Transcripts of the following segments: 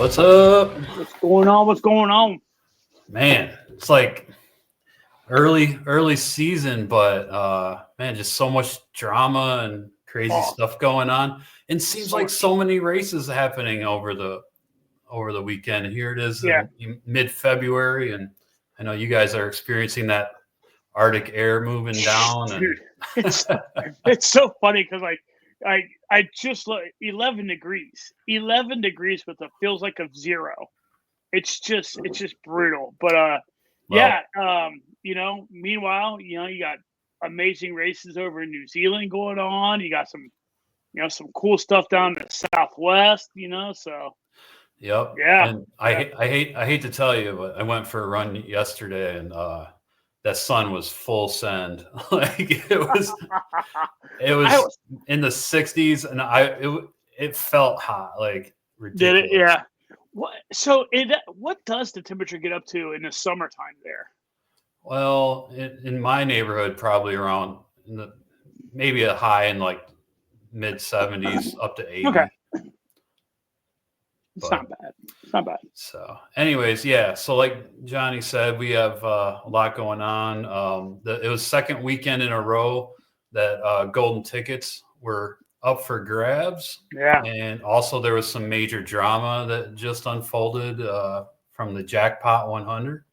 What's up? What's going on? What's going on? Man, it's like early season, but man, just so much drama and crazy stuff going on. And seems like so many races happening over the weekend. Here it is in mid-February, and I know you guys are experiencing that Arctic air moving down. Dude, it's so funny because I just look 11 degrees, but it feels like a zero. It's just brutal. But meanwhile, you got amazing races over in New Zealand going on. You got some cool stuff down in the Southwest, so. Yep. Yeah. And I hate to tell you, but I went for a run yesterday, and that sun was full send. Like it was in the 60s, and it felt hot, like ridiculous. Did it? Yeah. What does the temperature get up to in the summertime there? Well, in my neighborhood, probably around maybe a high in like mid 70s up to 80. Okay. It's not bad. It's not bad. So, anyways, yeah. So, like Johnny said, we have a lot going on. It was second weekend in a row that golden tickets were up for grabs. Yeah. And also there was some major drama that just unfolded from the Jackpot 100,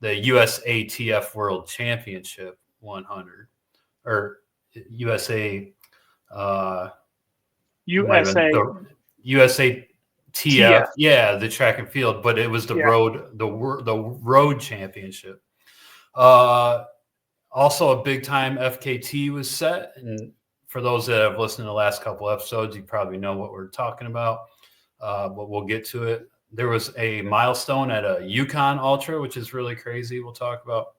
the USATF World Championship 100, or USA. USA. TF, yeah, the track and field, but it was the road championship. Also, a big time FKT was set, and for those that have listened to the last couple episodes, you probably know what we're talking about, but we'll get to it. There was a milestone at a Yukon Ultra, which is really crazy. We'll talk about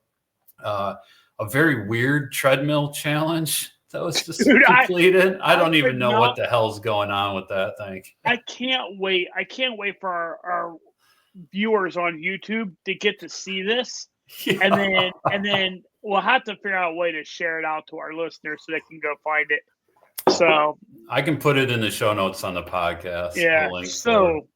a very weird treadmill challenge that was just completed. I don't even know what the hell's going on with that thing. I can't wait. I can't wait for our viewers on YouTube to get to see this. Yeah. And then we'll have to figure out a way to share it out to our listeners so they can go find it. So I can put it in the show notes on the podcast. Yeah. So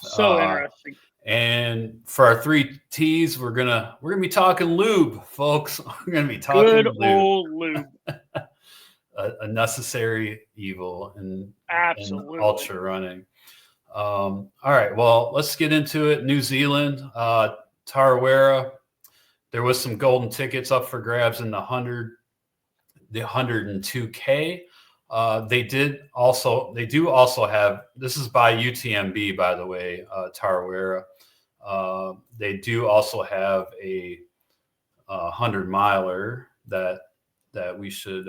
interesting. And for our 3 T's, we're gonna be talking lube, folks. We're gonna be talking good old lube. A necessary evil in ultra running. All right, well, let's get into it. New Zealand, Tarawera. There was some golden tickets up for grabs in the 100, the 102K. They do also have. This is by UTMB, by the way, Tarawera. They do also have a 100-miler that we should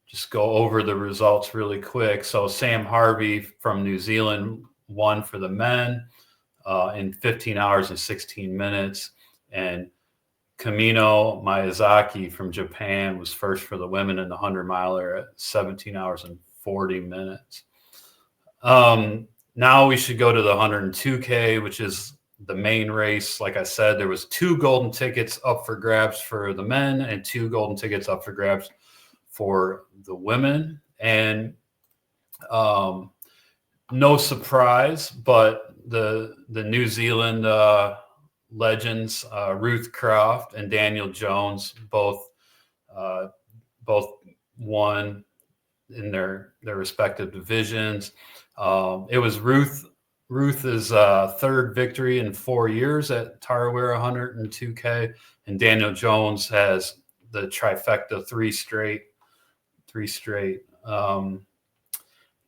just go over the results really quick. So Sam Harvey from New Zealand won for the men in 15 hours and 16 minutes. And Kamino Miyazaki from Japan was first for the women in the 100-miler at 17 hours and 40 minutes. Now we should go to the 102K, which is the main race. Like I said, there was 2 golden tickets up for grabs for the men and 2 golden tickets up for grabs for the women. And no surprise, but the New Zealand legends, Ruth Croft and Daniel Jones, both won in their respective divisions. It was Ruth's 3rd victory in 4 years at Tarawera 102K, and Daniel Jones has the trifecta, 3 straight.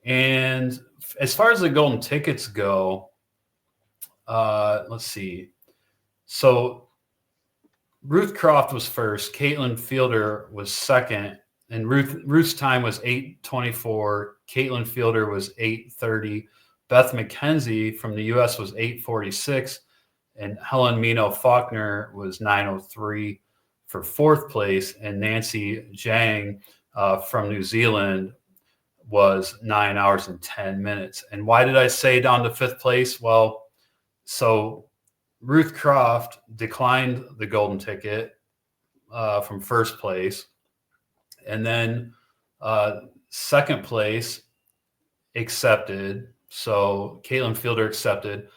And as far as the golden tickets go, let's see. So Ruth Croft was first, Caitlin Fielder was second, and Ruth's time was 8:24. Caitlin Fielder was 8:30. Beth McKenzie from the U.S. was 8:46, and Helen Mino Faulkner was 9:03 for 4th place, and Nancy Zhang from New Zealand was 9 hours and 10 minutes. And why did I say down to 5th place? Well, so Ruth Croft declined the golden ticket from 1st place, and then 2nd place accepted, So Caitlin Fielder accepted.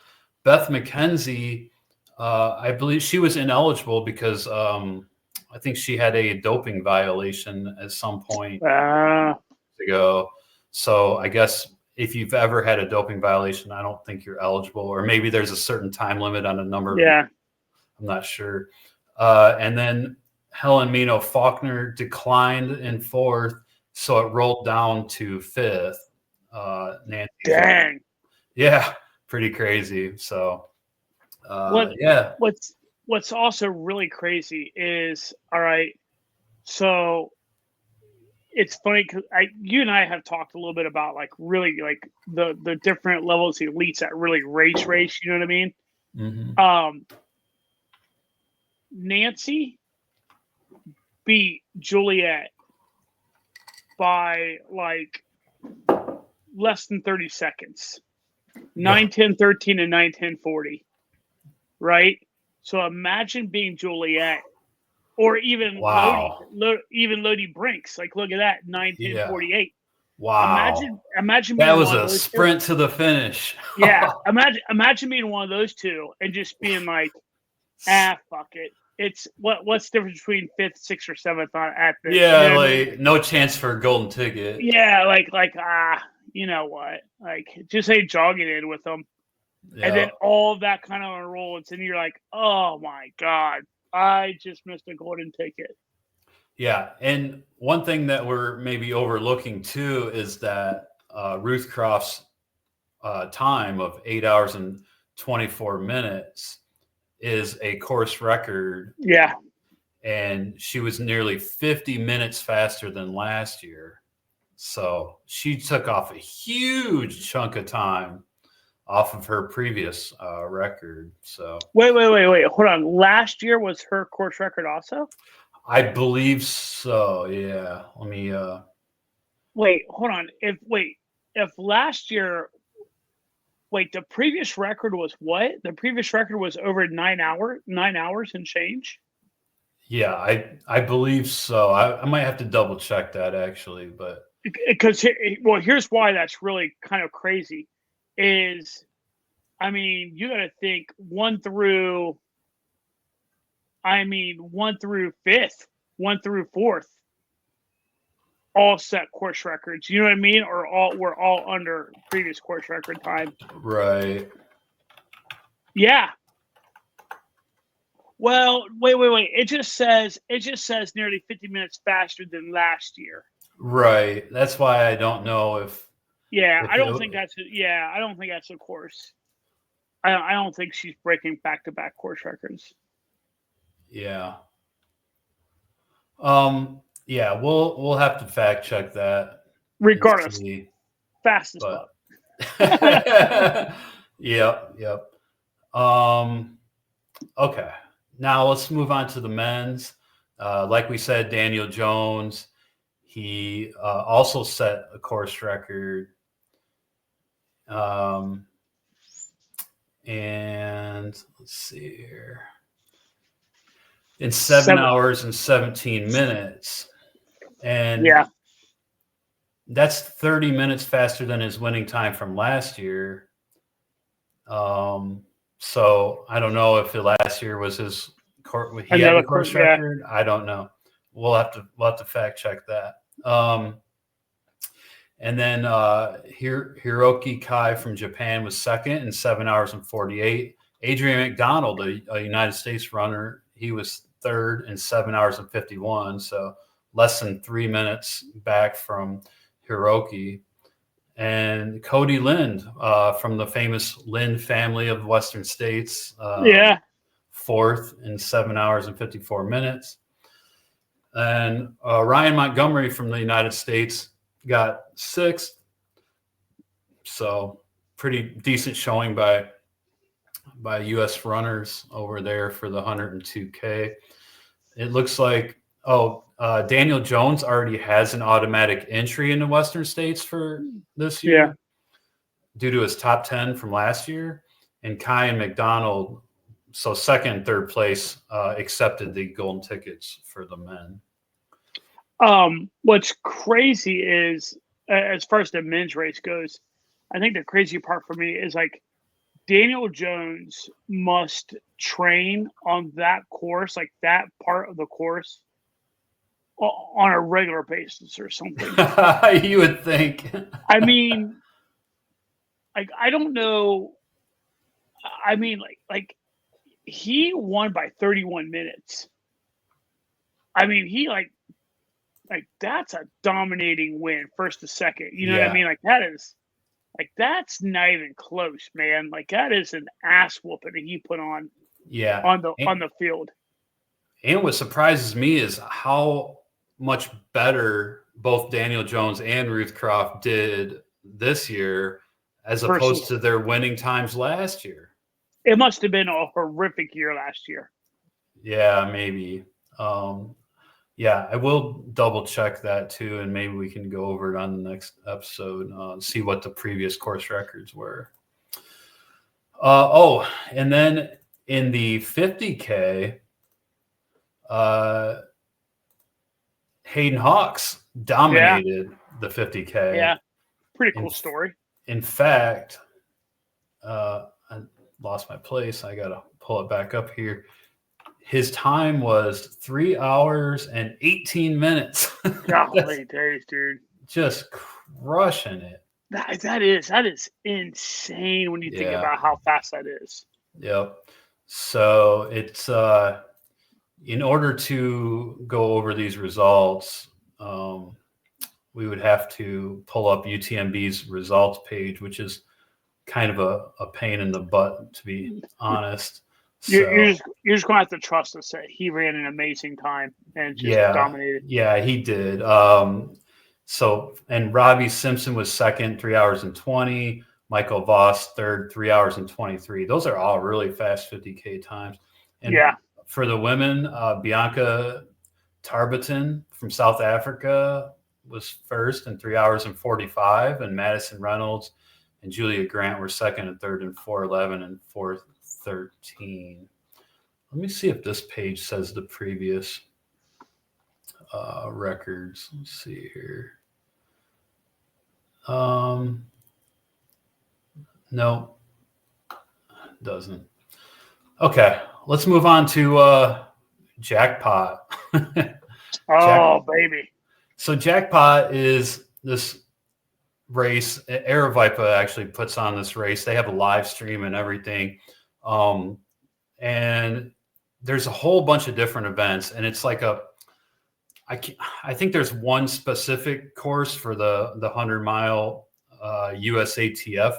Beth McKenzie, I believe she was ineligible because I think she had a doping violation at some point ago. So I guess if you've ever had a doping violation, I don't think you're eligible, or maybe there's a certain time limit on a number. Yeah. I'm not sure. And then Helen Mino Faulkner declined in 4th, so it rolled down to 5th. Nancy. Dang. Yeah, pretty crazy. So, yeah. What's also really crazy is, all right, so it's funny because you and I have talked a little bit about like really like the different levels of elites that really race. You know what I mean? Mm-hmm. Nancy beat Juliet by like less than 30 seconds. 9:10:13 and 9:10:40. Right? So imagine being Juliet or even Lodi Brinks. Like look at that, 9:10:48. Wow. Imagine that was a sprint to the finish. Yeah. Imagine being one of those two and just being like, fuck it. It's what's the difference between 5th, 6th, or 7th at this? Yeah, like no chance for a golden ticket. Yeah, like you know what? Like just say jogging in with them. Yeah. And then all of that kind of unrolls, and you're like, oh my God, I just missed a golden ticket. Yeah, and one thing that we're maybe overlooking too is that Ruth Croft's time of 8 hours and 24 minutes is a course record. Yeah. And she was nearly 50 minutes faster than last year. So she took off a huge chunk of time off of her previous record. So wait. Hold on. Last year was her course record also? I believe so. Yeah. Let me wait, hold on. If last year the previous record was what? The previous record was over 9 hours and change? Yeah, I believe so. I might have to double check that actually, but because here's why that's really kind of crazy is, I mean, you got to think 1 through 5th, 1 through 4th, all set course records. You know what I mean? Or we're all under previous course record time. Right. Yeah. Well, wait. It just says nearly 50 minutes faster than last year. Right. That's why I don't know if. Yeah, I don't think that's a course. I don't think she's breaking back-to-back course records. Yeah. Yeah, we'll have to fact check that. Regardless, fast as fuck. Yep. Okay. Now let's move on to the men's. Like we said, Daniel Jones, he also set a course record. And let's see here. In 7 hours and 17 minutes. And that's 30 minutes faster than his winning time from last year. So I don't know if last year was his he had a course record. I don't know. We'll have to fact check that. And then Hiroki Kai from Japan was second in 7 hours and 48. Adrian McDonald, a United States runner, he was third in 7 hours and 51. So less than 3 minutes back from Hiroki. And Cody Lind from the famous Lind family of Western States. Fourth in 7 hours and 54 minutes. And Ryan Montgomery from the United States got sixth. So pretty decent showing by U.S. runners over there for the 102K. It looks like, Daniel Jones already has an automatic entry in the Western States for this year due to his top 10 from last year. And Kai and McDonald, so second and third place, accepted the golden tickets for the men. What's crazy is, as far as the men's race goes, I think the crazy part for me is like Daniel Jones must train on that course, like that part of the course, on a regular basis or something. You would think. I mean, like I don't know. I mean, like he won by 31 minutes. I mean, he like that's a dominating win, first to second. You know what I mean? Like that's not even close, man. Like that is an ass whooping that he put on. Yeah. On the field. And what surprises me is how much better both Daniel Jones and Ruth Croft did this year as opposed to their winning times last year. It must have been a horrific year last year. Yeah, maybe. Yeah, I will double check that too, and maybe we can go over it on the next episode, see what the previous course records were. And then in the 50K, Hayden Hawks dominated the 50K. Yeah, pretty cool story. In fact, I lost my place. I got to pull it back up here. His time was 3 hours and 18 minutes. Golly days, dude. Just crushing it. That is insane when you think about how fast that is. Yep. So it's in order to go over these results, we would have to pull up UTMB's results page, which is kind of a pain in the butt, to be honest. You're just going to have to trust us that he ran an amazing time and just dominated. Yeah, he did. And Robbie Simpson was second, 3 hours and 20. Michael Voss third, 3 hours and 23. Those are all really fast 50K times. And for the women, Bianca Tarbaton from South Africa was first in 3 hours and 45, and Madison Reynolds and Julia Grant were second and third in 4:11 and 4:13. Let me see if this page says the previous records. Let's see here. No, it doesn't. Okay, let's move on to Jackpot. Baby. So Jackpot is this race. Aravaipa actually puts on this race. They have a live stream and everything. And there's a whole bunch of different events. And it's like I think there's one specific course for the 100-mile USATF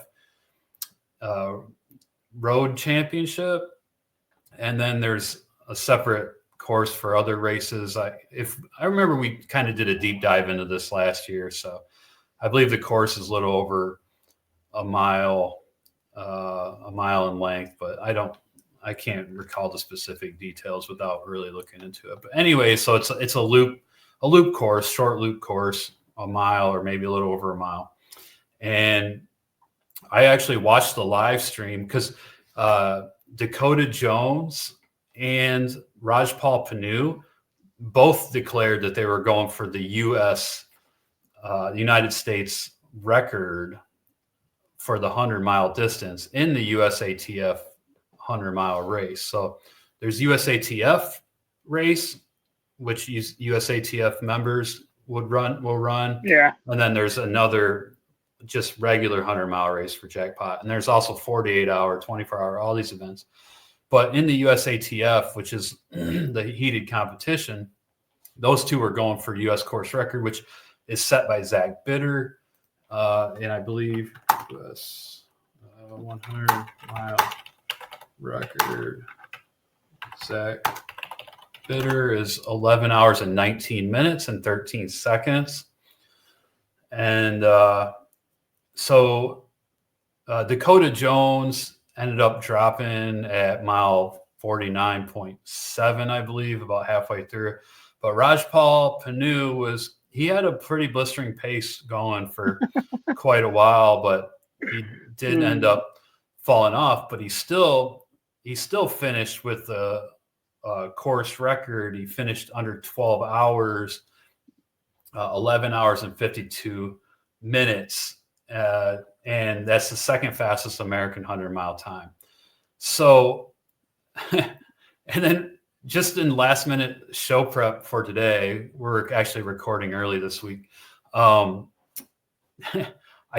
road championship. And then there's a separate course for other races. I remember we kind of did a deep dive into this last year. So I believe the course is a little over a mile in length, but I can't recall the specific details without really looking into it. But anyway, so it's a loop course, short loop course, a mile or maybe a little over a mile. And I actually watched the live stream because Dakota Jones and Rajpal Panu both declared that they were going for the United States record for the 100-mile distance in the USATF 100-mile race. So there's USATF race, which USATF members will run. Yeah. And then there's another just regular 100-mile race for Jackpot. And there's also 48-hour, 24-hour, all these events. But in the USATF, which is the heated competition, those two are going for U.S. course record, which is set by Zach Bitter. And I believe US 100-mile record. Zach Bitter is 11 hours and 19 minutes and 13 seconds. And so Dakota Jones ended up dropping at mile 49.7, I believe, about halfway through. But Rajpal Panu he had a pretty blistering pace going for quite a while, but he did end up falling off. But he still finished with a course record. He finished under 12 hours, 11 hours and 52 minutes. and that's the second fastest American 100-mile time. So, and then just in last minute show prep for today, we're actually recording early this week. I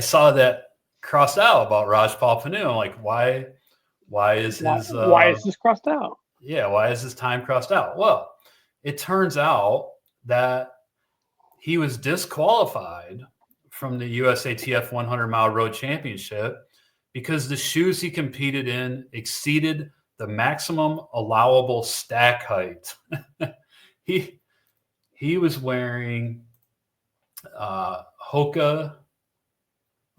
saw that crossed out about Rajpal Panu. I'm like, why is his why is this crossed out? Yeah, why is his time crossed out? Well, it turns out that he was disqualified from the USATF 100-mile road championship because the shoes he competed in exceeded the maximum allowable stack height. He was wearing Hoka.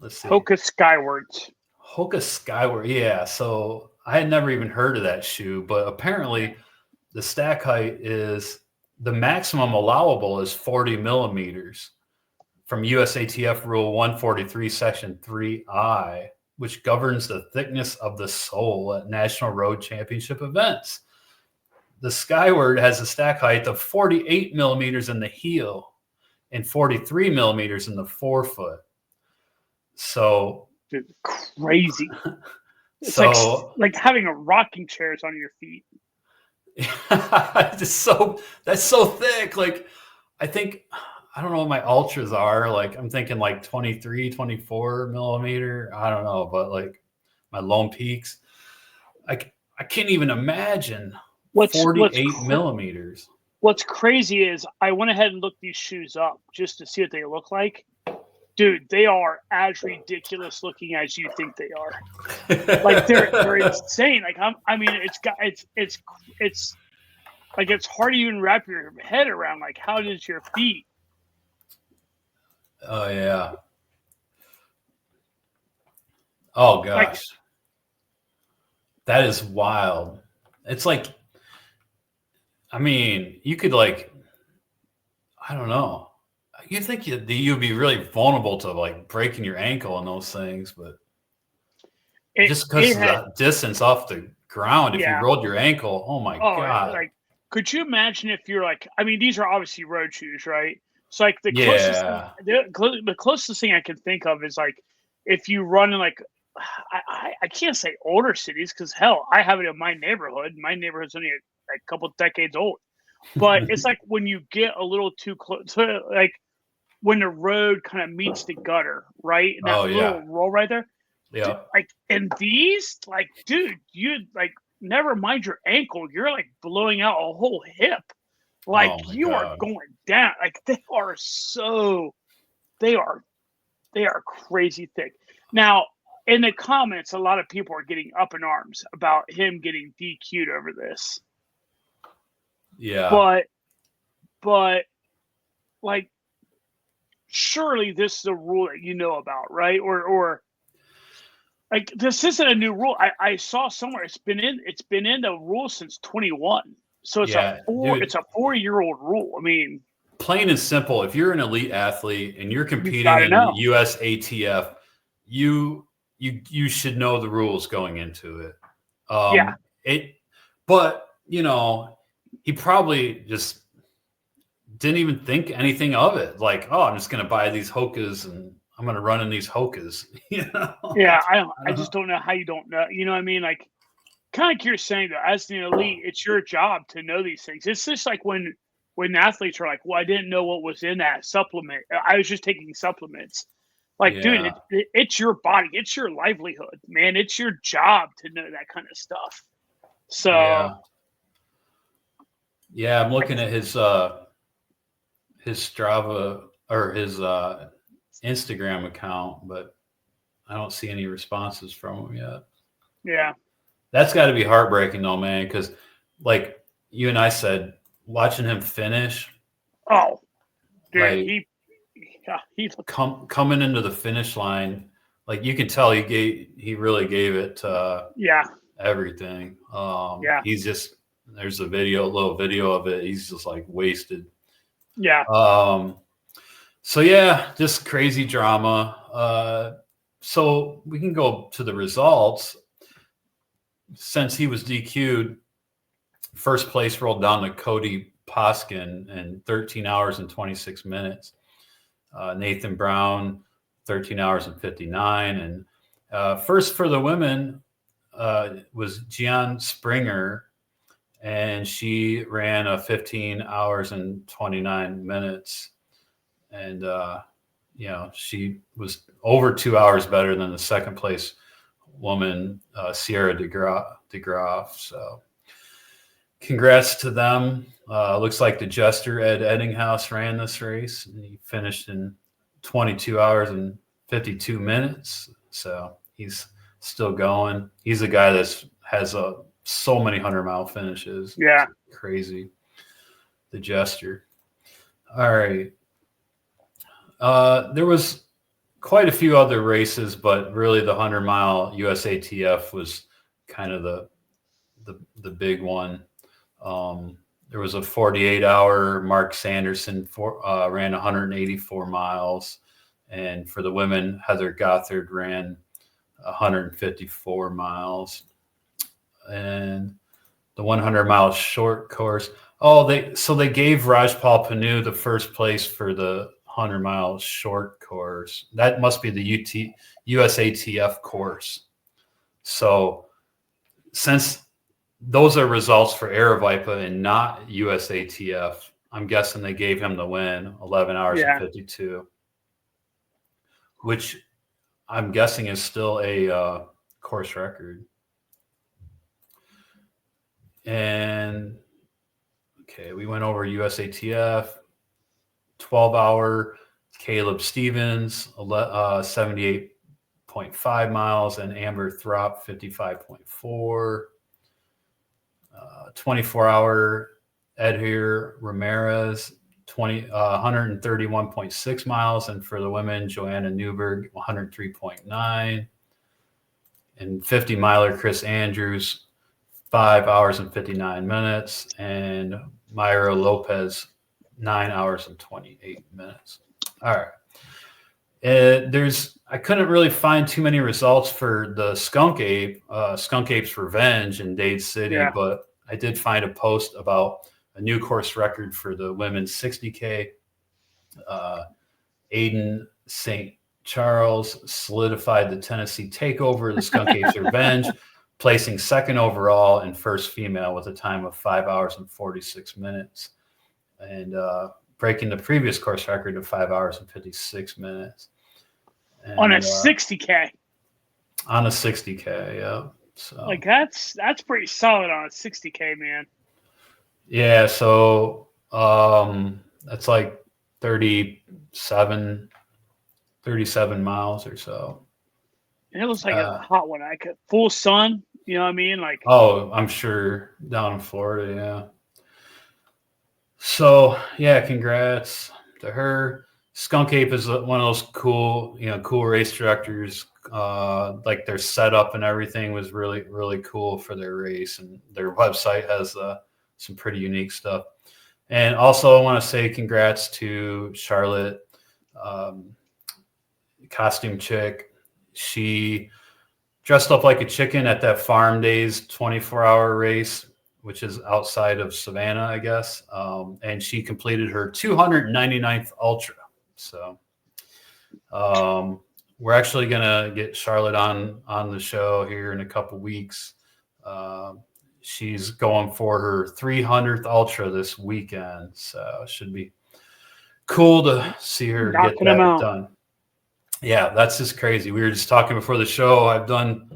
Let's see. Hoka Skywards. Hoka Skyward. Yeah. So I had never even heard of that shoe, but apparently the stack height is the maximum allowable is 40 millimeters from USATF Rule 143, Section 3I, which governs the thickness of the sole at national road championship events. The Skyward has a stack height of 48 millimeters in the heel and 43 millimeters in the forefoot. So, dude, crazy. It's so like having a rocking chairs on your feet. that's so thick. Like, I don't know what my ultras are. Like, I'm thinking like 23, 24 millimeter. I don't know, but like my Lone Peaks, I can't even imagine 48 millimeters. What's crazy is I went ahead and looked these shoes up just to see what they look like. Dude, they are as ridiculous looking as you think they are. Like they're insane. Like it's like it's hard to even wrap your head around. Like, how does your feet? Oh yeah. Oh gosh, like, that is wild. It's like, I mean, you could like, I don't know. You think you'd be really vulnerable to like breaking your ankle on those things, but just because of the distance off the ground, if you rolled your ankle, oh my God. Like, could you imagine if you're like, I mean, these are obviously road shoes, right? So like the closest thing I can think of is like if you run in like, I can't say older cities because hell, I have it in my neighborhood. My neighborhood's only a couple decades old, but it's like when you get a little too close to like, when the road kind of meets the gutter, right? And that little roll right there. Yeah. Dude, like, and these, like, dude, you like never mind your ankle. You're like blowing out a whole hip. Like you are going down. Like they are crazy thick. Now, in the comments, a lot of people are getting up in arms about him getting DQ'd over this. Yeah. But like, surely this is a rule that you know about, right? Or like this isn't a new rule. I saw somewhere it's been in the rule since 21. So it's a 4-year-old rule. I mean, plain and simple, if you're an elite athlete and you're competing in the USATF, you should know the rules going into it. But you know, he probably just didn't even think anything of it. Like, oh, I'm just going to buy these Hokas and I'm going to run in these Hokas. You know? Yeah, I just don't know how you don't know. You know what I mean? Like, kind of like you're saying, though, as an elite, it's your job to know these things. It's just like when athletes are like, well, I didn't know what was in that supplement. I was just taking supplements. Like, dude, it's your body. It's your livelihood, man. It's your job to know that kind of stuff. So, yeah, I'm looking at his Strava or his Instagram account, but I don't see any responses from him yet. Yeah. That's got to be heartbreaking though, man, because like you and I said, watching him finish. Oh, dude, like, he coming into the finish line, like you can tell he really gave it everything. He's just, there's a little video of it. He's just like wasted. Yeah. So yeah, just crazy drama. So we can go to the results. Since he was DQ'd, first place rolled down to Cody Poskin in 13 hours and 26 minutes. Nathan Brown 13 hours and 59. And first for the women was Gian Springer, and she ran a 15 hours and 29 minutes. And, she was over 2 hours better than the second place woman, Sierra DeGraff. So congrats to them. Looks like the Jester, Ed Eddinghaus, ran this race, and he finished in 22 hours and 52 minutes. So he's still going. He's a guy that has so many 100-mile finishes. Yeah. It's crazy. The Jester. All right. There was quite a few other races, but really the 100-mile USATF was kind of the big one. There was a 48-hour. Mark Sanderson ran 184 miles. And for the women, Heather Gothard ran 154 miles. And the 100-mile short course. They gave Rajpal Panu the first place for the 100-mile short course. That must be the USATF course. So since those are results for Aravaipa and not USATF, I'm guessing they gave him the win, 11 hours and 52, which I'm guessing is still a course record. And okay, we went over USATF. 12-hour Caleb Stevens, 78.5 miles, and Amber Throp, 55.4. 24-hour Edhir Ramirez, 131.6 miles, and for the women, Joanna Newberg, 103.9. And 50-miler Chris Andrews, 5 hours and 59 minutes, and Myra Lopez, 9 hours and 28 minutes. All right. I couldn't really find too many results for the Skunk Ape's Revenge in Dade City, but I did find a post about a new course record for the women's 60K. Aiden St. Charles solidified the Tennessee takeover, the Skunk Ape's Revenge, placing second overall and first female with a time of 5 hours and 46 minutes. And breaking the previous course record of 5 hours and 56 minutes. And, on a 60K. On a 60K, yeah. So that's pretty solid on a 60K, man. Yeah, so that's like 37 miles or so. And it looks like a hot one. Full sun, you know what I mean? I'm sure down in Florida, yeah. So congrats to her. Skunk Ape is one of those cool race directors. Their setup and everything was really, really cool for their race, and their website has some pretty unique stuff. And also, I want to say congrats to Charlotte, costume chick. She dressed up like a chicken at that Farmdaze 24-hour race, which is outside of Savannah, I guess. And she completed her 299th Ultra. So we're actually going to get Charlotte on the show here in a couple weeks. She's going for her 300th Ultra this weekend. So it should be cool to see her get that done. Yeah, that's just crazy. We were just talking before the show. I've done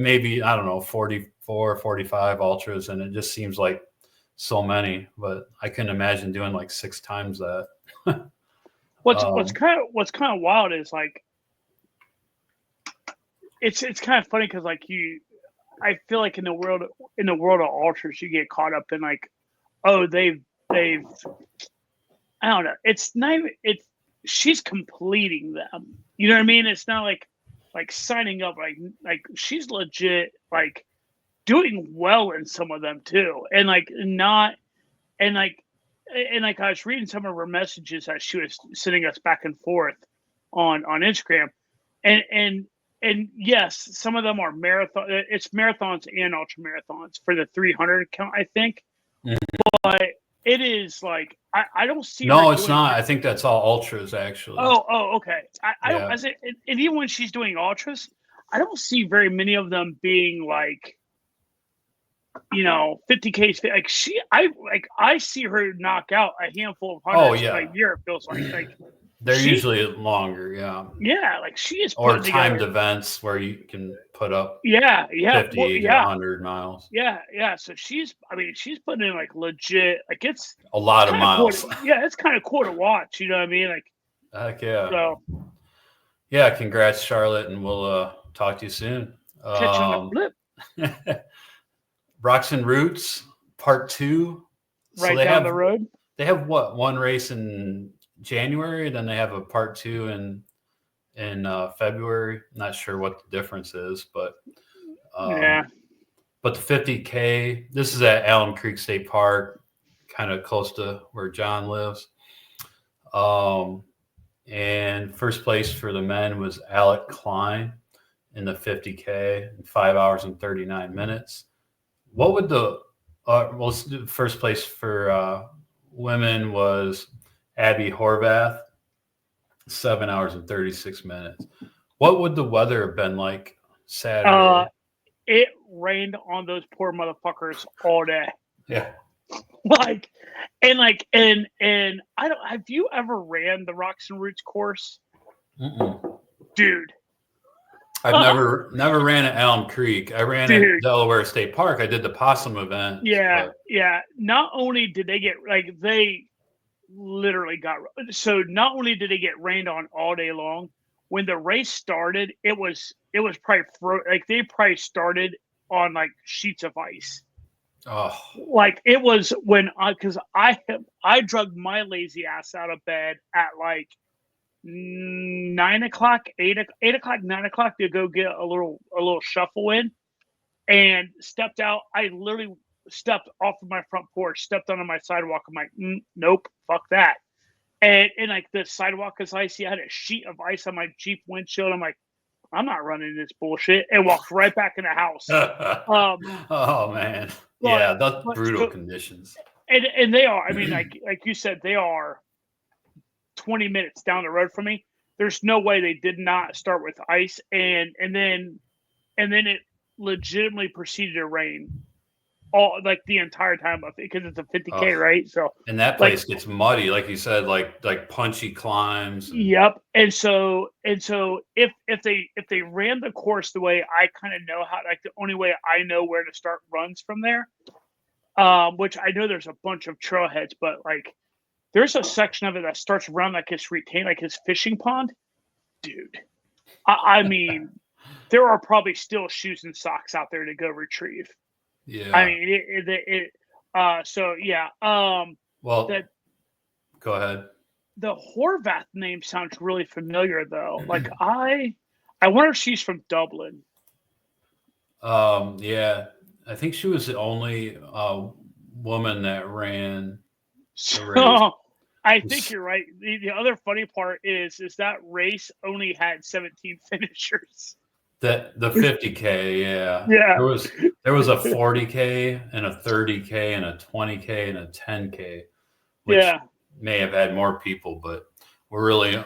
maybe, 44, 45 ultras, and it just seems like so many, but I couldn't imagine doing like 6 times that. What's kind of wild is it's kind of funny because I feel like in the world of ultras you get caught up in they've I don't know. It's not even, she's completing them. You know what I mean? It's not like signing up. Like she's legit doing well in some of them too, and I was reading some of her messages that she was sending us back and forth on Instagram, and yes, some of them are marathon. It's marathons and ultra marathons for the 300 count, I think. Mm-hmm. But it is like I don't see. No, her it's doing not. I think that's all ultras actually. Oh, okay. I don't. Yeah. And even when she's doing ultras, I don't see very many of them being like, 50Ks. I see her knock out a handful of hundreds a year. It feels like they're usually longer. Yeah. Yeah, like she is. Or timed events where you can put up. 50 to 100 miles. Yeah. So she's putting in like legit, like it's a lot of miles. Cool it's kind of cool to watch. You know what I mean? Like, heck yeah. So, yeah, congrats, Charlotte, and we'll talk to you soon. Catch you on the flip. Rocks and Roots Part 2. Right so down the road. They have one race in January, then they have a Part 2 in February. Not sure what the difference is, but But the 50K, this is at Alum Creek State Park, kind of close to where John lives. And first place for the men was Alec Klein in the 50K in 5 hours and 39 minutes. What would first place for women was Abby Horvath, 7 hours and 36 minutes. What would the weather have been like Saturday? It rained on those poor motherfuckers all day. Yeah. And I don't. Have you ever ran the Rocks and Roots course? Mm-mm. Dude. I've never ran at Alum Creek. I ran at Delaware State Park. I did the possum event. Yeah. Not only did they get they literally got not only did they get rained on all day long, when the race started, it was probably they probably started on like sheets of ice. Oh, it was when because I drugged my lazy ass out of bed at like 9 o'clock, 8 o'clock, 9 o'clock to go get a little shuffle in, and stepped out. I literally stepped off of my front porch, stepped onto my sidewalk. I'm like, nope, fuck that. And like the sidewalk is icy. I had a sheet of ice on my Jeep windshield. I'm like, I'm not running this bullshit, and walked right back in the house. Oh man, that's brutal conditions. And they are. I mean, like you said, they are 20 minutes down the road from me. There's no way they did not start with ice, and then it legitimately proceeded to rain all like the entire time of it because it's a 50K, right? So and that place gets muddy, like you said, like punchy climbs. Yep. And so if they ran the course the way I kind of know how, like the only way I know where to start runs from there, which I know there's a bunch of trailheads, but like there's a section of it that starts around like his retained, like his fishing pond, dude. I mean, there are probably still shoes and socks out there to go retrieve. Yeah. I mean, so yeah. Well, go ahead. The Horvath name sounds really familiar, though. Like I wonder if she's from Dublin. Yeah, I think she was the only woman that ran the race. I think you're right. The other funny part is that race only had 17 finishers. The 50K, yeah. There was a 40K and a 30K and a 20K and a 10K, which may have had more people, but we're really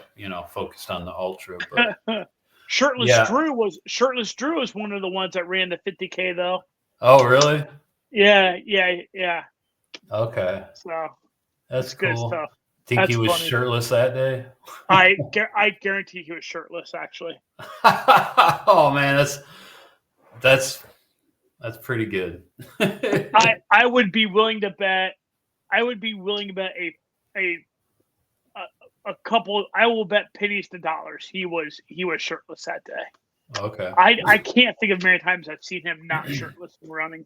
focused on the ultra. But Shirtless Drew was one of the ones that ran the 50K though. Oh really? Yeah. Okay. So that's cool. Good stuff. Think That's he was funny. shirtless that day? I guarantee he was shirtless, actually. Oh man, that's pretty good. I would be willing to bet. I would be willing to bet a couple. I will bet pennies to dollars. He was shirtless that day. Okay. I can't think of many times I've seen him not shirtless and running.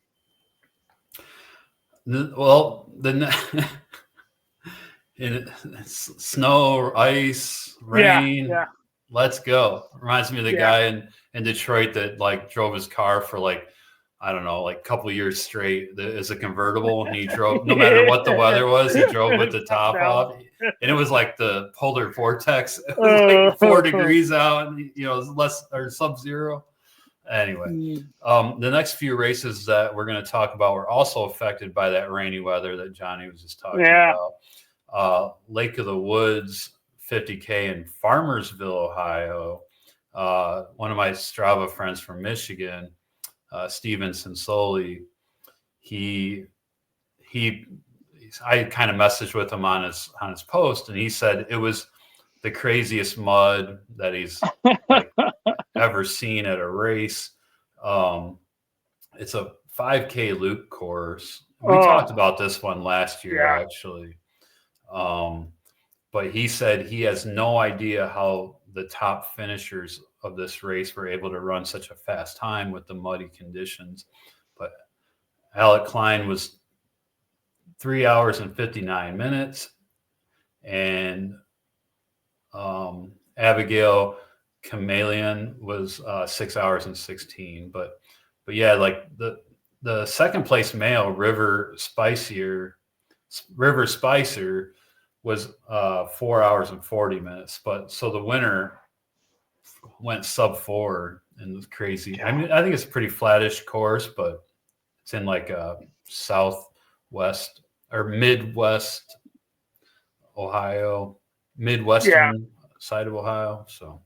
Well, snow, ice, rain. Yeah. Let's go. Reminds me of the guy in Detroit that like drove his car for like, I don't know, like a couple of years straight as a convertible. And he drove, no matter what the weather was, he drove with the top off. And it was like the polar vortex. It was like 4 degrees out and, less or sub-zero. Anyway, the next few races that we're going to talk about were also affected by that rainy weather that Johnny was just talking about. Lake of the Woods 50K in Farmersville, Ohio. One of my Strava friends from Michigan, Steven Sensoli, I kind of messaged with him on his post, and he said it was the craziest mud that he's ever seen at a race. It's a 5K loop course. We talked about this one last year, actually. But he said he has no idea how the top finishers of this race were able to run such a fast time with the muddy conditions. But Alec Klein was 3 hours and 59 minutes, and Abigail Chameleon was 6 hours and 16. But yeah, like the second place male, River Spicer was 4 hours and 40 minutes. But so the winner went sub 4 and was crazy. I mean, I think it's a pretty flattish course, but it's in like a southwest or Midwest Ohio, Midwestern side of Ohio. So,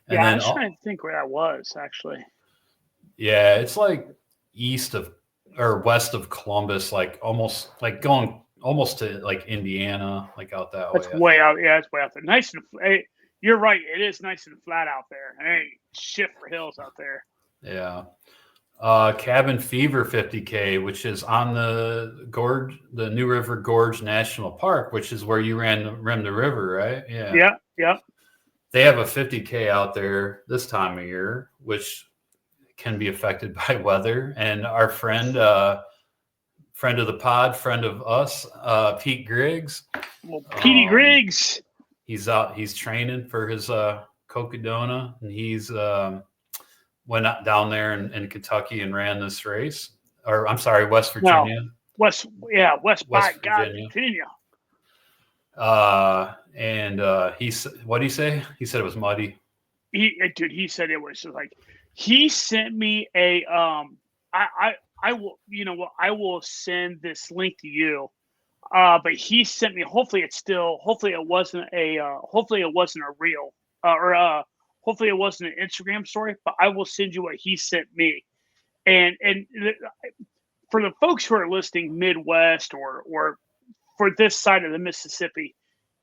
and then I was trying to think where that was actually. Yeah, it's like east of or west of Columbus, like almost like going almost to like Indiana, like out that way. It's way out. Yeah, it's way out there. Nice and you're right. It is nice and flat out there. Hey, shit for hills out there. Yeah. Cabin Fever 50K, which is on the New River Gorge National Park, which is where you ran the river, right? Yeah. They have a 50K out there this time of year, which can be affected by weather. And our friend of the pod, friend of us, Pete Griggs. Well, Petey Griggs. He's out. He's training for his Cocodona, and he's went down there in Kentucky and ran this race. Or I'm sorry, West Virginia. West Virginia. And what did he say? He said it was muddy. He said it was like, he sent me a I will, I will send this link to you. But he sent me, hopefully it wasn't a reel hopefully it wasn't an Instagram story, but I will send you what he sent me. And for the folks who are listening Midwest or for this side of the Mississippi,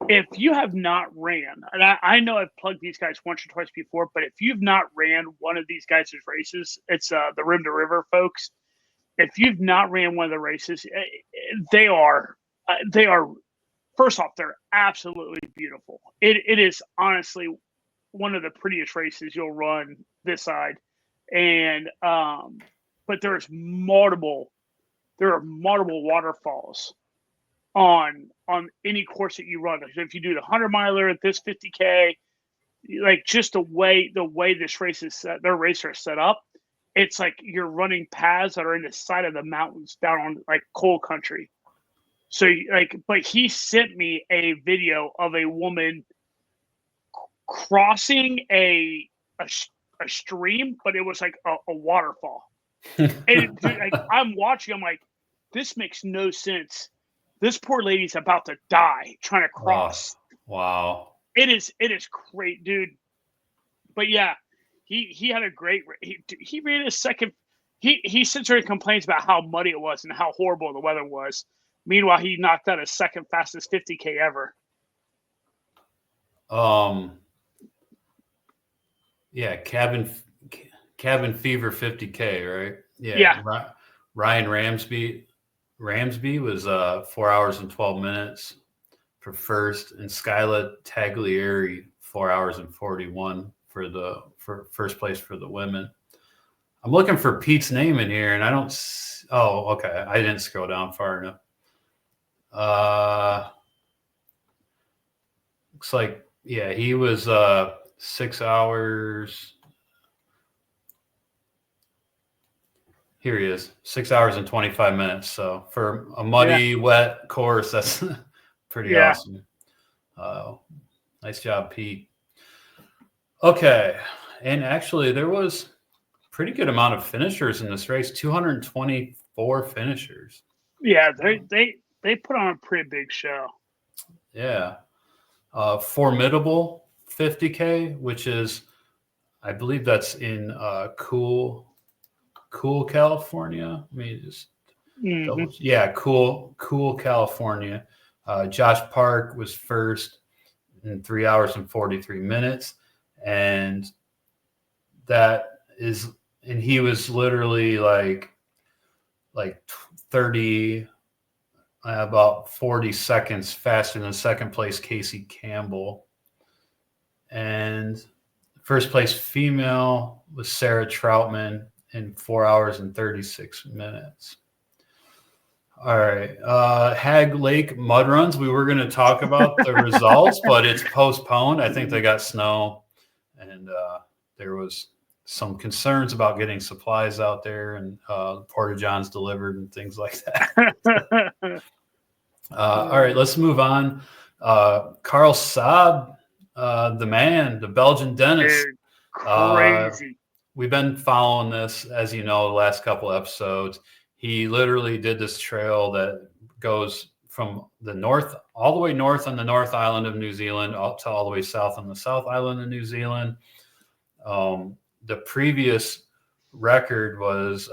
if you have not ran, and I know I've plugged these guys once or twice before, but if you've not ran one of these guys' races, it's the Rim to River folks. If you've not ran one of the races, they are first off, they're absolutely beautiful. It is honestly one of the prettiest races you'll run this side. And but there are multiple waterfalls on any course that you run. If you do the 100-miler at this 50K, like just the way this race is set, their races are set up, it's like you're running paths that are in the side of the mountains down on like coal country. So but he sent me a video of a woman crossing a stream, but it was like a waterfall. And I'm watching, I'm like, this makes no sense. This poor lady's about to die trying to cross. Oh, wow. It is great, dude. But yeah, he had a great, he ran his second, he sits there and complains about how muddy it was and how horrible the weather was. Meanwhile, he knocked out his second fastest 50K ever. Yeah, Cabin Fever 50K, right? Yeah. Ryan Ramsby was 4 hours and 12 minutes for first, and Skyla Taglieri 4 hours and 41 for first place for the women. I'm looking for Pete's name in here, and I don't. Oh, okay. I didn't scroll down far enough. Looks like, yeah, he was 6 hours. Here he is, 6 hours and 25 minutes. So for a muddy, wet course, that's pretty awesome. Nice job, Pete. Okay. and actually there was a pretty good amount of finishers in this race, 224 finishers. Yeah, they put on a pretty big show. Yeah. FOURmidable 50K, which is, I believe that's in Cool, California. Let me just double. Yeah, Cool, California. Josh Park was first in 3 hours and 43 minutes. And he was literally like 30, about 40 seconds faster than second place Casey Campbell. And first place female was Sarah Troutman in 4 hours and 36 minutes. All right. Hagg Lake Mud Runs. We were going to talk about the results, but it's postponed. I think they got snow, and there was some concerns about getting supplies out there and porta-johns delivered and things like that. All right, let's move on. Karel Sabbe, the man, the Belgian dentist. Dude, crazy. We've been following this, as you know, the last couple episodes. He literally did this trail that goes from the north, all the way north on the North Island of New Zealand, up to all the way south on the South Island of New Zealand. The previous record was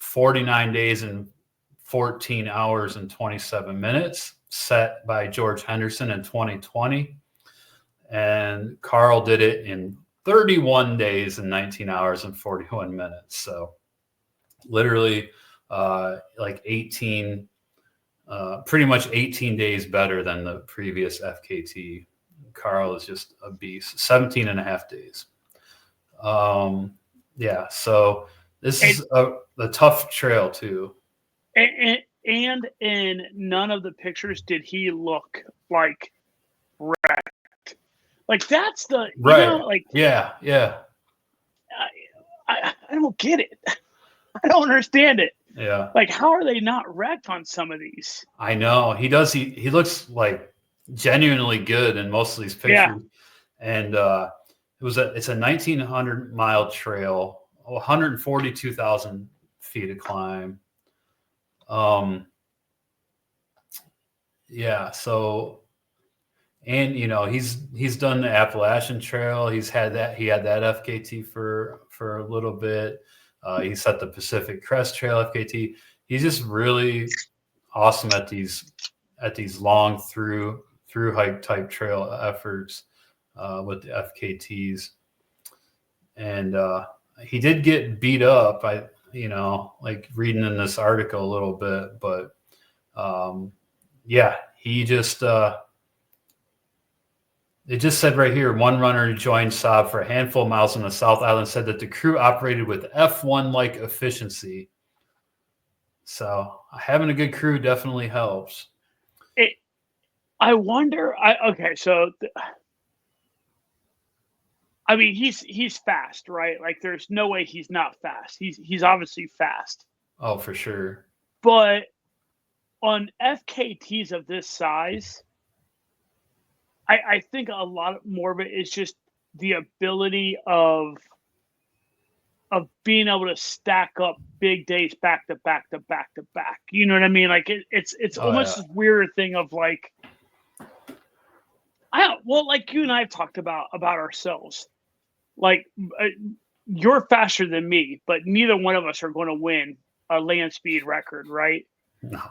49 days and 14 hours and 27 minutes, set by George Henderson in 2020. And Karel did it in 31 days and 19 hours and 41 minutes. So literally like 18, pretty much 18 days better than the previous FKT. Karel is just a beast. 17 and a half days. Yeah, so this is a tough trail too. And in none of the pictures did he look like wrecked. Like that's the right. You know, like yeah. I don't get it. I don't understand it. Yeah. Like how are they not wrecked on some of these? I know he does. He looks like genuinely good in most of these pictures. Yeah. And it's a 1,900 mile trail, 142,000 feet of climb. Yeah. So, and you know, he's done the Appalachian Trail. He had that FKT for a little bit. He set the Pacific Crest Trail FKT. He's just really awesome at these long through hike type trail efforts with the FKTs. And he did get beat up. Like reading in this article a little bit, but yeah, he just it just said right here, one runner who joined Sabbe for a handful of miles on the South Island said that the crew operated with F1-like efficiency. So having a good crew definitely helps. I wonder. I mean, he's fast, right? Like, there's no way he's not fast. He's obviously fast. Oh, for sure. But on FKTs of this size, I think a lot more of it is just the ability of being able to stack up big days back to back to back to back. You know what I mean? Like it's almost this weird thing of like, like you and I have talked about ourselves. Like you're faster than me, but neither one of us are going to win a land speed record, right? No.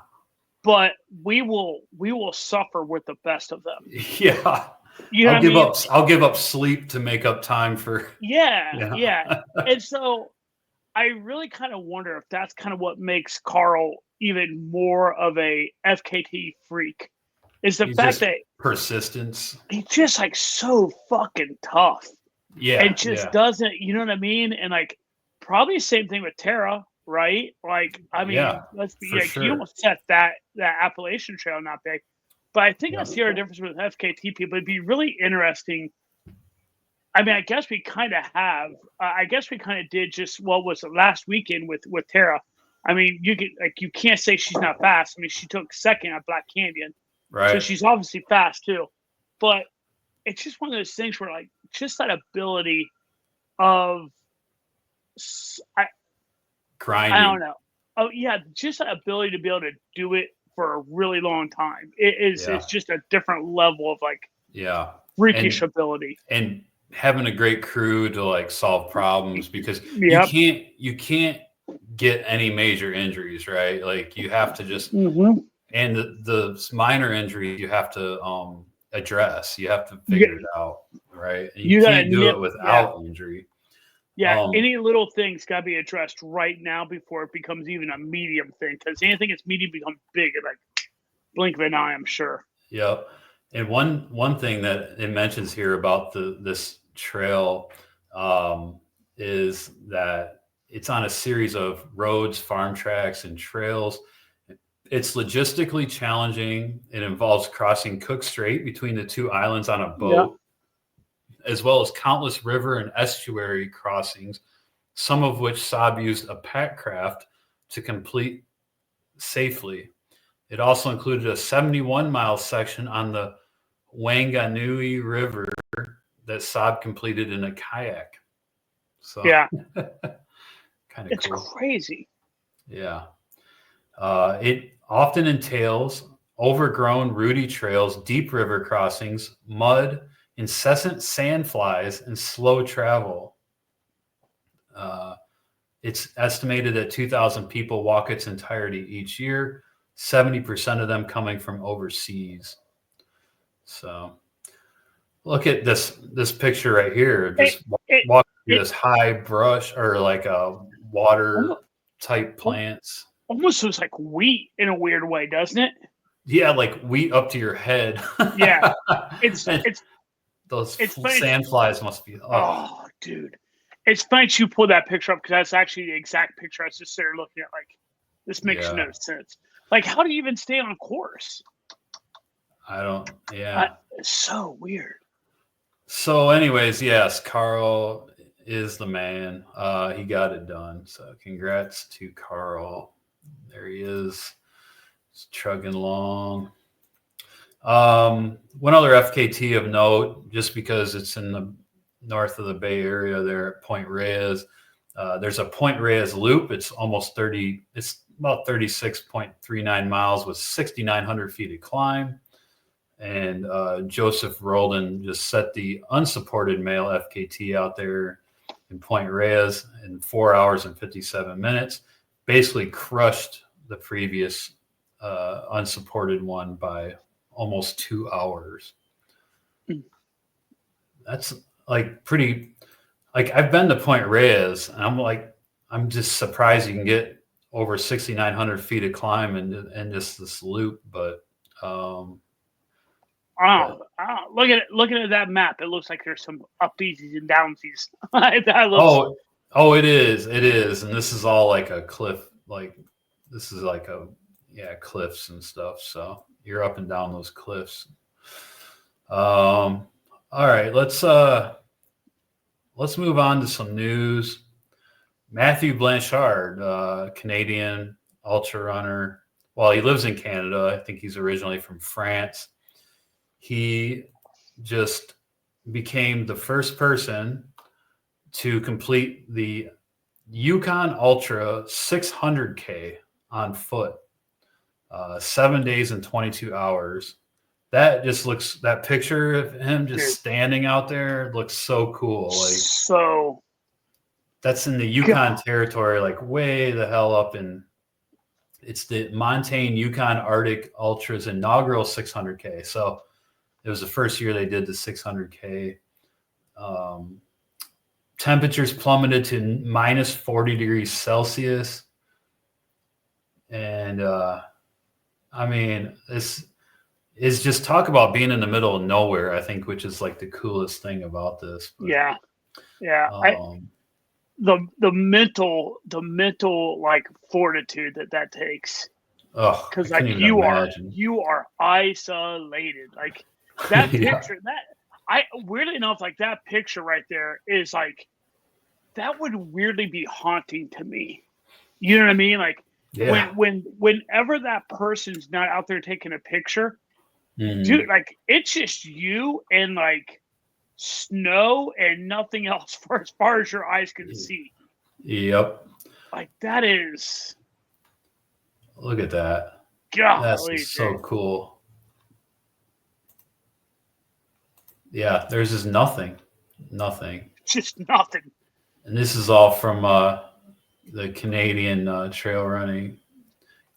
But we will suffer with the best of them. Yeah. You know I'll give up sleep to make up time for. Yeah. And so I really kind of wonder if that's kind of what makes Karel even more of a FKT freak. Is the fact that persistence. He's just like so fucking tough. Yeah. And just doesn't, you know what I mean? And like probably the same thing with Tara, right? Like, I mean, let's be like, sure. You don't set that Appalachian Trail not big. But I think that's the other difference with FKT people. It'd be really interesting. I mean, I guess we kind of have. I guess we kind of did just what was it last weekend with Tara. I mean, you can't say she's not fast. I mean, she took second at Black Canyon, right? So she's obviously fast too. But it's just one of those things where like just that ability of grinding. I don't know. Oh yeah, just the ability to be able to do it for a really long time. It's just a different level of like freakish ability. And having a great crew to like solve problems, because Yep. you can't get any major injuries, right? Like you have to just and the minor injuries you have to address. You have to figure it out, right? And you can't do it without injury. Yeah, any little thing's got to be addressed right now before it becomes even a medium thing. Because anything that's medium becomes big in like blink of an eye, I'm sure. Yep. And one thing that it mentions here about this trail is that it's on a series of roads, farm tracks, and trails. It's logistically challenging. It involves crossing Cook Strait between the two islands on a boat, as well as countless river and estuary crossings, some of which Sabbe used a pack craft to complete safely. It also included a 71-mile section on the Wanganui River that Sabbe completed in a kayak. So yeah, kind of cool. It's crazy. Yeah. It often entails overgrown, rooty trails, deep river crossings, mud, incessant sand flies, and slow travel. It's estimated that 2,000 people walk its entirety each year, 70% of them coming from overseas. So look at this picture right here. Just walking through this high brush or like a water type plants. Almost looks like wheat in a weird way, doesn't it? Yeah, like wheat up to your head. Yeah. Those sand flies must be. Oh, dude. It's funny you pull that picture up because that's actually the exact picture I was just there looking at. Like, this makes no sense. Like, how do you even stay on course? I don't. Yeah. It's so weird. So, anyways, yes, Karel is the man. He got it done. So, congrats to Karel. There he is. He's chugging along. One other FKT of note, just because it's in the north of the Bay Area there at Point Reyes. There's a Point Reyes loop. It's about 36.39 miles with 6,900 feet of climb. And Joseph Roldan just set the unsupported male FKT out there in Point Reyes in 4 hours and 57 minutes. Basically crushed the previous unsupported one by almost 2 hours. That's like pretty. Like I've been to Point Reyes, and I'm just surprised you can get over 6,900 feet of climb and just this loop. But looking at that map, it looks like there's some upsies and downsies. It is, and this is all like a cliff. Like this is like cliffs and stuff. So you're up and down those cliffs. All right, let's move on to some news. Mathieu Blanchard, Canadian ultra runner. Well, he lives in Canada. I think he's originally from France. He just became the first person to complete the Yukon Ultra 600K on foot, 7 days and 22 hours. That just looks, that picture of him just standing out there looks so cool. Like, so that's in the Yukon territory, like way the hell up in, it's the Montane Yukon Arctic Ultra's inaugural 600K. So it was the first year they did the 600K. Temperatures plummeted to minus 40 degrees Celsius. And I mean, this is just talk about being in the middle of nowhere, I think, which is like the coolest thing about this. But, the mental like fortitude that takes. Because like you are isolated. Like that picture, weirdly enough, like that picture right there is like, that would weirdly be haunting to me. You know what I mean? Like whenever that person's not out there taking a picture, dude, like it's just you and like snow and nothing else as far as your eyes can see. Yep. Like that is. Look at that. Golly, That's just so cool. Yeah, there's just nothing. Just nothing. And this is all from the Canadian trail running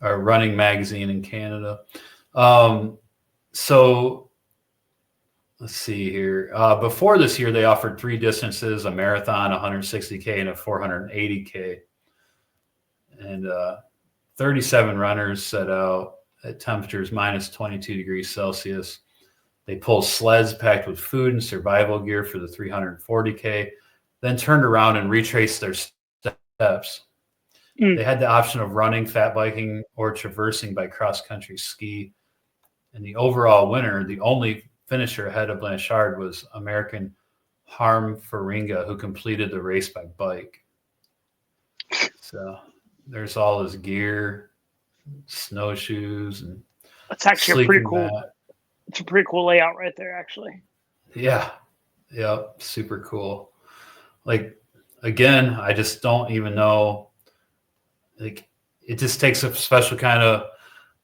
or running magazine in Canada. So let's see here. Before this year, they offered 3 distances: a marathon, 160K, and a 480K. And 37 runners set out at temperatures minus 22 degrees Celsius. They pulled sleds packed with food and survival gear for the 340K, then turned around and retraced their steps. They had the option of running, fat biking, or traversing by cross-country ski. And the overall winner, the only finisher ahead of Blanchard, was American Harm Faringa, who completed the race by bike. So there's all his gear, snowshoes, and that's actually a pretty cool. Mat. It's a pretty cool layout right there, actually. Yeah, super cool. Like, again, I just don't even know. Like, it just takes a special kind of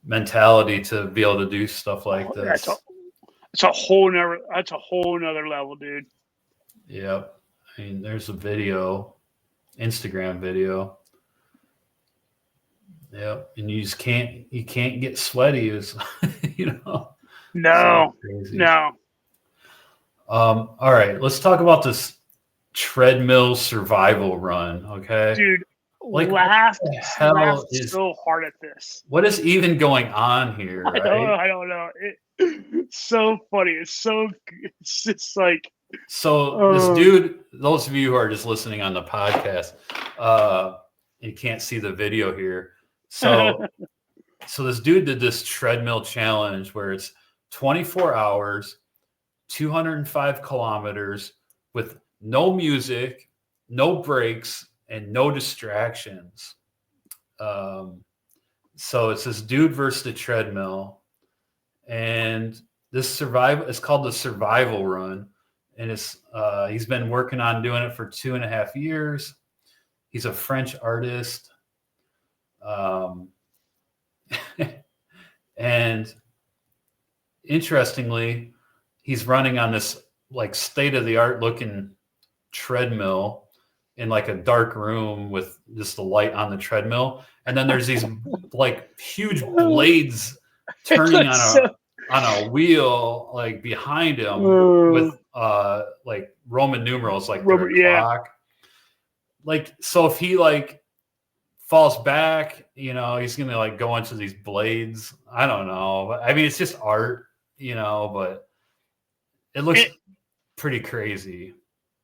mentality to be able to do stuff like this. That's a whole nother level, dude. Yep. I mean, there's a video, Instagram video. Yep. And you just can't get sweaty, No. All right, let's talk about this treadmill survival run, okay? Dude, laughed so hard at this. What is even going on here? I don't know. It's so funny. It's just like. So this dude, those of you who are just listening on the podcast, you can't see the video here. So this dude did this treadmill challenge where it's 24 hours, 205 kilometers with no music, no breaks, and no distractions. So it's this dude versus the treadmill, and it's called the survival run, and he's been working on doing it for 2.5 years. He's a French artist, and interestingly, he's running on this like state-of-the-art looking treadmill in like a dark room with just the light on the treadmill, and then there's these like huge blades turning on a wheel like behind him with like Roman numerals like clock. Like, so if he like falls back, he's gonna like go into these blades. I don't know. I mean, it's just art, but it looks pretty crazy.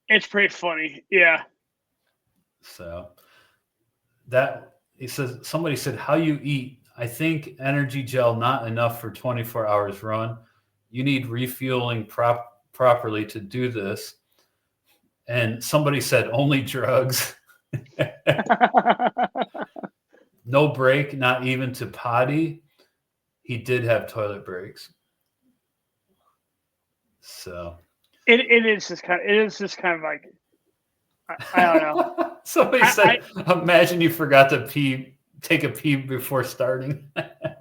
It's pretty funny, yeah. So somebody said, how you eat? I think energy gel not enough for 24 hours run. You need refueling properly to do this. And somebody said only drugs. No break, not even to potty. He did have toilet breaks. So it is just kind of like, I don't know. Somebody said, imagine you forgot to take a pee before starting.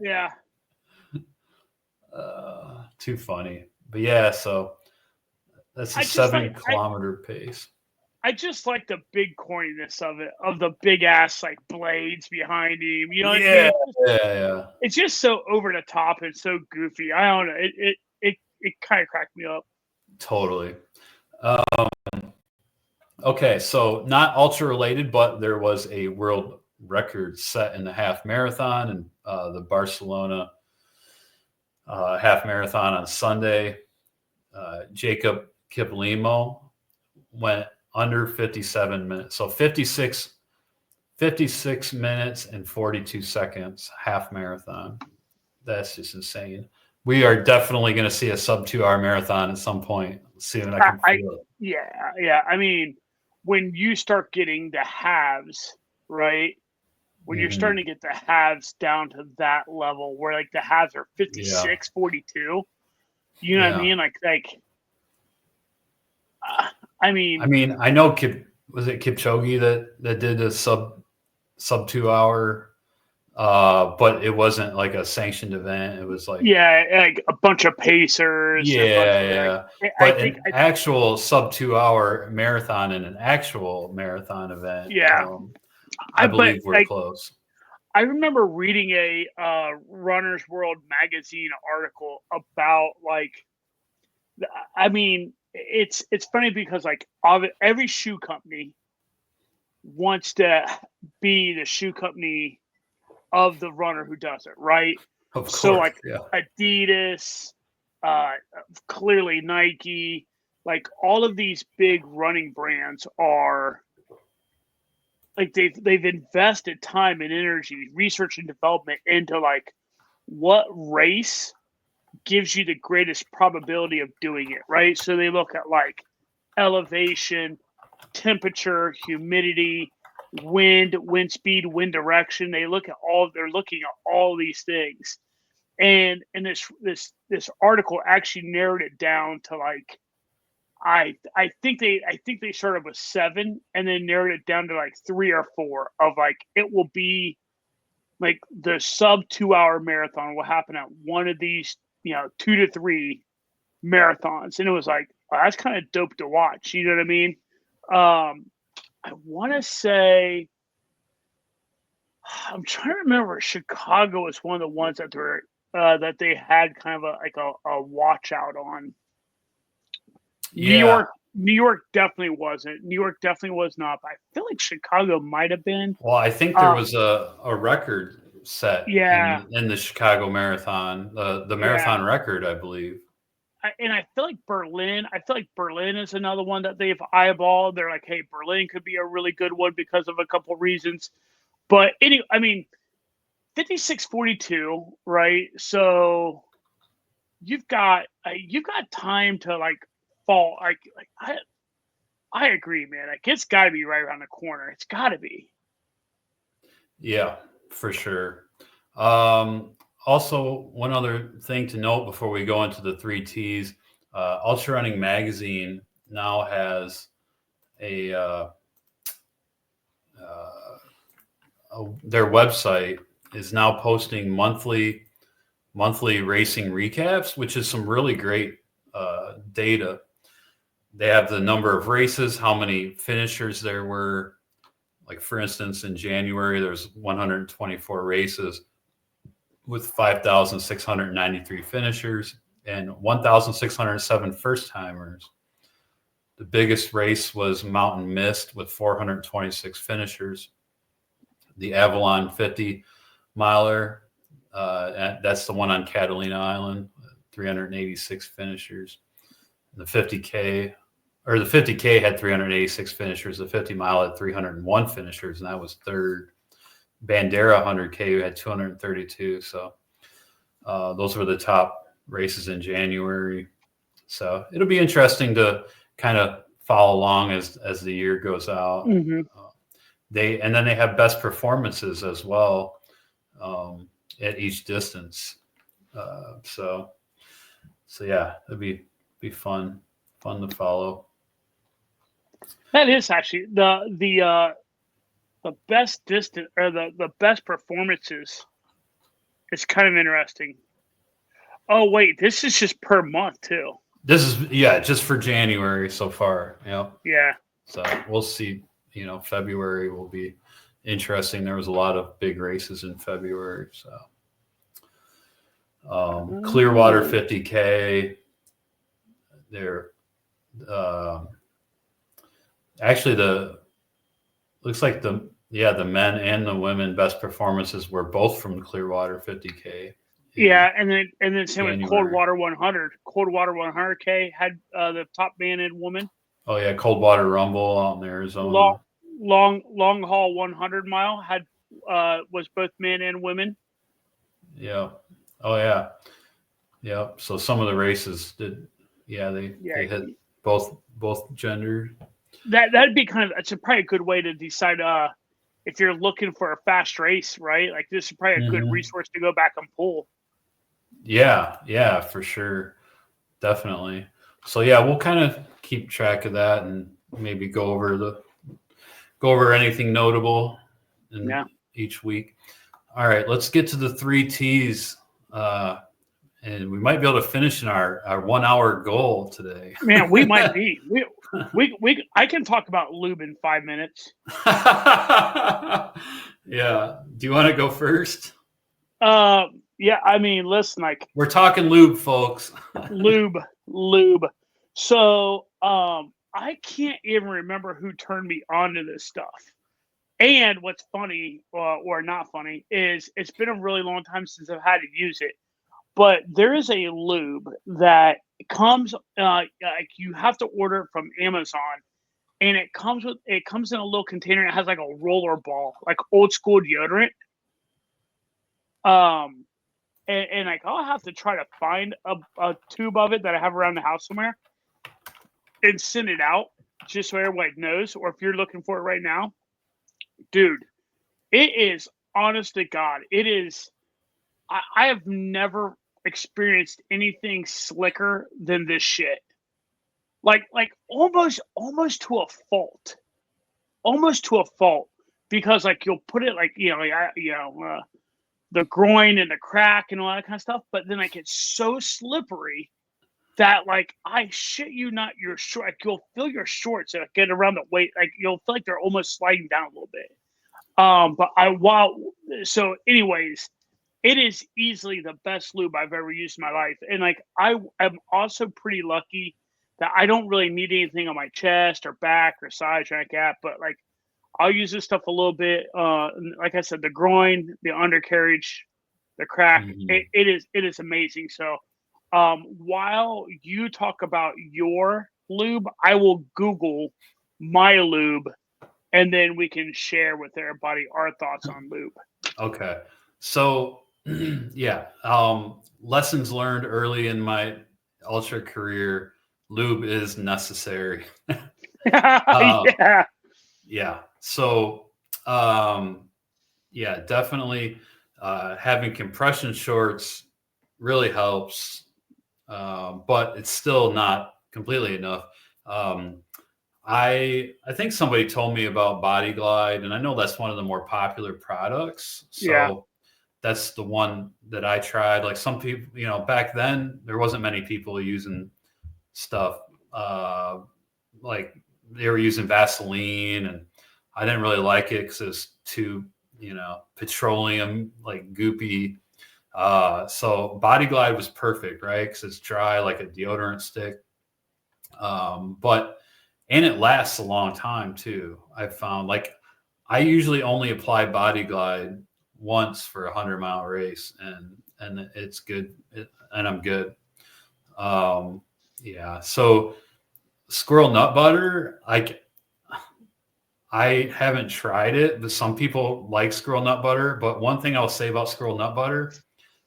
Yeah. Too funny. But yeah, so that's a 7-kilometer pace. I just like the big corniness of it, of the big ass like blades behind him. You know what I mean? Yeah. It's just so over the top and so goofy. I don't know. It kind of cracked me up. Totally. Okay, so not ultra related, but there was a world record set in the half marathon and the Barcelona half marathon on Sunday. Jacob Kiplimo went under 57 minutes. So 56 minutes and 42 seconds, half marathon. That's just insane. We are definitely going to see a sub 2-hour marathon at some point. See if I can feel it. Yeah. I mean, when you start getting the halves, right? When you're starting to get the halves down to that level where like the halves are 56, 42, you know what I mean? Like I mean, I know was it Kipchoge that did a sub 2 hour, but it wasn't like a sanctioned event. It was like a bunch of pacers. Yeah. But I think an actual sub 2 hour marathon and an actual marathon event, I believe we're close. I remember reading a Runner's World magazine article about it's funny because every shoe company wants to be the shoe company of the runner who does it, right? Of course, so Adidas, clearly Nike, all of these big running brands are they've invested time and energy, research and development into what race gives you the greatest probability of doing it, right? So they look at elevation, temperature, humidity, wind speed, wind direction. They're looking at all these things. And this article actually narrowed it down to I think they started with 7 and then narrowed it down to 3 or 4 of it will be the sub 2 hour marathon will happen at one of these 2 to 3 marathons. And it was that's kind of dope to watch. You know what I mean? I want to say, I'm trying to remember. Chicago was one of the ones that were that they had kind of a watch out on. Yeah. New York definitely wasn't. New York definitely was not. But I feel like Chicago might have been. Well, I think there was a record set in the Chicago Marathon, the marathon record, I believe. And I feel like Berlin is another one that they've eyeballed. They're like, hey, Berlin could be a really good one because of a couple reasons. But anyway, 56:42, right? So you've got time to fall. I agree, man. It's got to be right around the corner. It's got to be. Yeah, for sure. Also, one other thing to note before we go into the 3 Ts, Ultra Running Magazine now has their website is now posting monthly racing recaps, which is some really great data. They have the number of races, how many finishers there were. For instance, in January, there's 124 races with 5,693 finishers and 1,607 first-timers. The biggest race was Mountain Mist with 426 finishers. The Avalon 50 miler, that's the one on Catalina Island, 386 finishers. The 50K had 386 finishers. The 50 mile had 301 finishers, and that was third. Bandera 100K had 232. So those were the top races in January. So it'll be interesting to kind of follow along as the year goes out. Mm-hmm. They have best performances as well at each distance. So yeah, it'd be fun to follow. That is actually the best distance or the best performances. It's kind of interesting. Oh wait, this is just per month too. This is just for January so far. Yeah. So we'll see. February will be interesting. There was a lot of big races in February. So Clearwater 50K. There, actually looks like the men and the women best performances were both from Clearwater 50K. Yeah, and then same with Coldwater 100. Coldwater 100K had the top man and woman. Oh yeah, Coldwater Rumble out in Arizona. Long haul 100 mile had was both men and women. Yeah. Oh yeah. Yeah. So some of the races did. Yeah, they hit both gender. That'd be it's probably a good way to decide if you're looking for a fast race, right? This is probably a good resource to go back and pull. Yeah, for sure. Definitely. So yeah, we'll kind of keep track of that and maybe go over anything notable in each week. All right, let's get to the 3 T's. And we might be able to finish in our 1 hour goal today. Man, we might be. I can talk about lube in 5 minutes. Yeah. Do you want to go first? Yeah, I mean, listen, like we're talking lube, folks. lube. So, I can't even remember who turned me on to this stuff. And what's funny, or not funny, is it's been a really long time since I've had to use it. But there is a lube that comes, like you have to order it from Amazon, and it comes in a little container. It has like a roller ball, like old school deodorant. And like I'll have to try to find a tube of it that I have around the house somewhere, and send it out just so everybody knows. Or if you're looking for it right now, dude, it is honest to God. It is. I have never experienced anything slicker than this shit. Like almost to a fault. Almost to a fault. Because like you'll put it like, the groin and the crack and all that kind of stuff, but then like it's so slippery that like I shit you not, your short, like you'll feel your shorts like, get around the waist, like you'll feel like they're almost sliding down a little bit. So anyways, it is easily the best lube I've ever used in my life. And like I am also pretty lucky that I don't really need anything on my chest or back or sides or like that, but like I'll use this stuff a little bit. Like I said, the groin, the undercarriage, the crack, it is amazing. So while you talk about your lube, I will Google my lube, and then we can share with everybody our thoughts on lube. Okay. So yeah, lessons learned early in my ultra career, lube is necessary. Yeah. Yeah. So, yeah, definitely having compression shorts really helps, but it's still not completely enough. I think somebody told me about Body Glide, and I know that's one of the more popular products. So that's the one that I tried. Like some people, back then there wasn't many people using stuff like they were using Vaseline, and I didn't really like it because it was too, petroleum, like goopy. So Body Glide was perfect, right? Because it's dry like a deodorant stick. And it lasts a long time too. I've found like I usually only apply Body Glide once for a 100-mile race, and it's good, and I'm good. Yeah. So squirrel nut butter, I haven't tried it, but some people like squirrel nut butter. But one thing I'll say about squirrel nut butter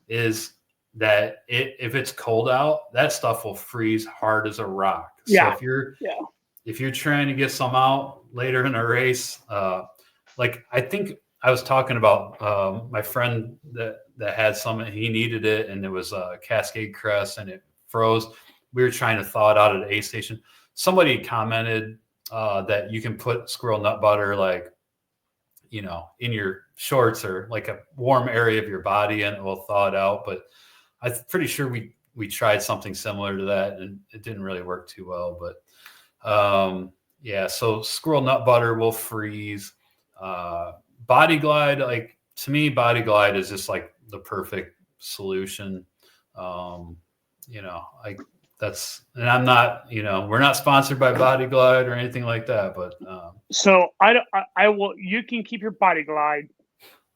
is that if it's cold out, that stuff will freeze hard as a rock. Yeah. So if you're trying to get some out later in a race, like I think I was talking about my friend that had some, he needed it, and it was a Cascade Crest, and it froze. We were trying to thaw it out at the aid station. Somebody commented that you can put squirrel nut butter like, in your shorts or like a warm area of your body, and it will thaw it out. But I'm pretty sure we tried something similar to that, and it didn't really work too well. But yeah, so squirrel nut butter will freeze. Body Glide, like to me, Body Glide is just like the perfect solution. And I'm not, we're not sponsored by Body Glide or anything like that, but so I will. You can keep your Body Glide.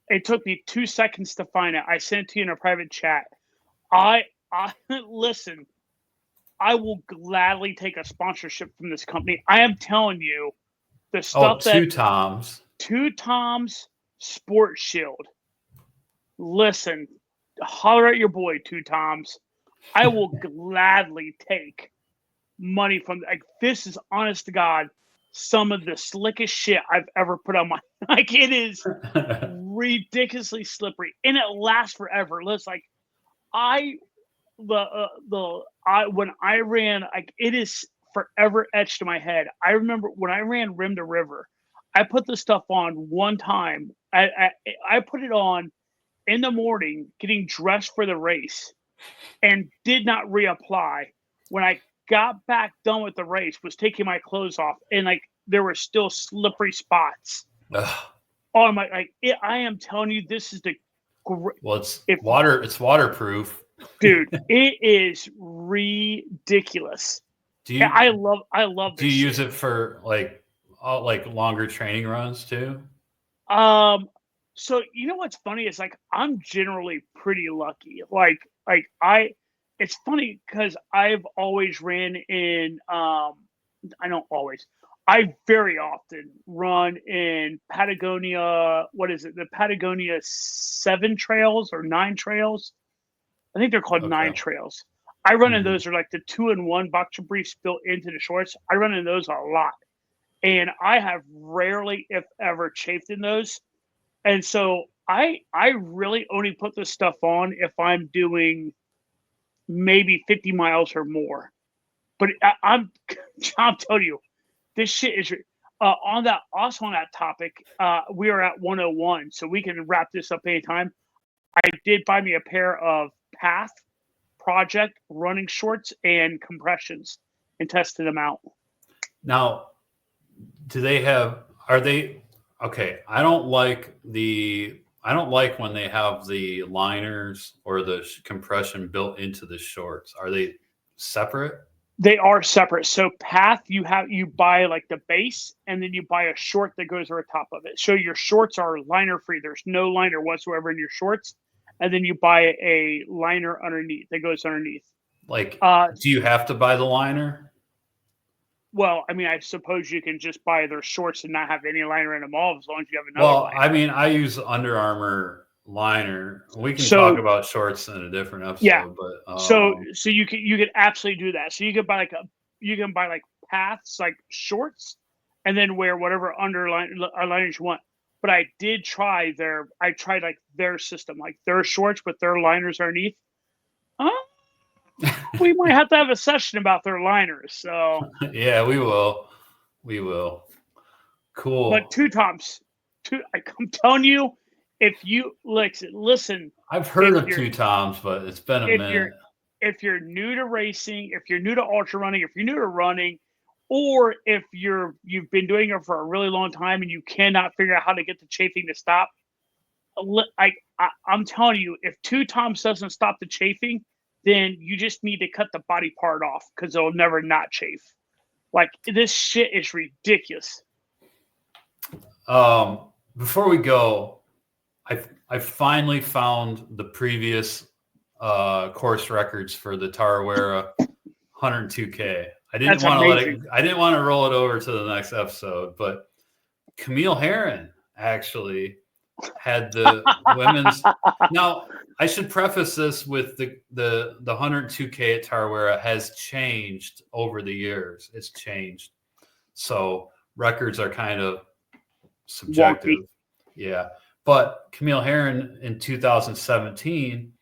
It took me 2 seconds to find it. I sent it to you in a private chat. I listen. I will gladly take a sponsorship from this company. I am telling you, the stuff Two Toms Sport Shield. Listen, holler at your boy, Two Toms. I will gladly take money from, like, this is honest to God, some of the slickest shit I've ever put on my, like, it is ridiculously slippery, and it lasts forever. Listen, like, I when I ran, like, it is forever etched in my head. I remember when I ran Rim to River, I put the stuff on one time. I put it on in the morning, getting dressed for the race, and did not reapply. When I got back done with the race, was taking my clothes off, and like there were still slippery spots on my I am telling you, this is the well, it's waterproof, dude. It is ridiculous. I love. Do you use it for like longer training runs too? So you know what's funny is like I'm generally pretty lucky. It's funny because I've always ran in I don't always. I very often run in Patagonia. What is it? The Patagonia 7 trails or 9 trails? I think they're called 9 trails. I run in those are like the 2-in-1 boxer briefs built into the shorts. I run in those a lot. And I have rarely, if ever, chafed in those. And so I really only put this stuff on if I'm doing maybe 50 miles or more. But I'm telling you, this shit is on that topic. We are at 101, so we can wrap this up anytime. I did buy me a pair of Path Project running shorts and compressions and tested them out. Now, are they okay? I don't like when they have the liners or the compression built into the shorts. Are they separate? They are separate. So Path, you buy like the base, and then you buy a short that goes over top of it. So your shorts are liner free. There's no liner whatsoever in your shorts. And then you buy a liner underneath that goes underneath. Like, do you have to buy the liner? Well, I mean, I suppose you can just buy their shorts and not have any liner in them all as long as you have another liner. I mean, I use Under Armour liner. We can talk about shorts in a different episode. Yeah. But so you could absolutely do that. So you could buy like Paths like shorts, and then wear whatever liners you want. But I did try like their system, like their shorts with their liners underneath. We might have to have a session about their liners. So yeah, we will. Cool. But I'm telling you, if you listen, I've heard of 2 Toms, but it's been a minute. If you're new to racing, if you're new to ultra running, if you're new to running, or if you've been doing it for a really long time and you cannot figure out how to get the chafing to stop, I'm telling you, if 2 Toms doesn't stop the chafing, then you just need to cut the body part off because it'll never not chafe. Like, this shit is ridiculous. Before we go, I finally found the previous course records for the Tarawera 102K. I didn't want to roll it over to the next episode, but Camille Herron actually had the women's. Now, I should preface this with the 102K at Tarawera has changed over the years. It's changed. So records are kind of subjective. Wonky. Yeah. But Camille Herron in 2017,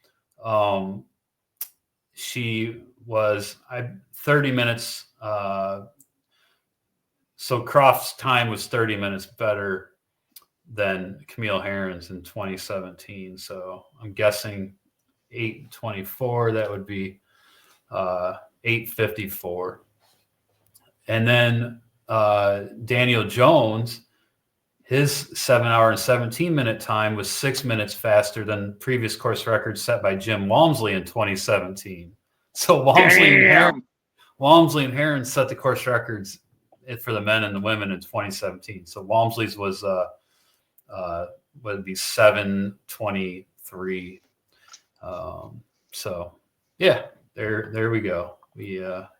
she was 30 minutes. So Croft's time was 30 minutes better than Camille Herron's in 2017. So I'm guessing 8:24. That would be 8:54. And then Daniel Jones, his 7 hour and 17-minute time was 6 minutes faster than previous course records set by Jim Walmsley in 2017. So Walmsley and Herron set the course records for the men and the women in 2017. So Walmsley's was would be 7:23. So yeah, there we go.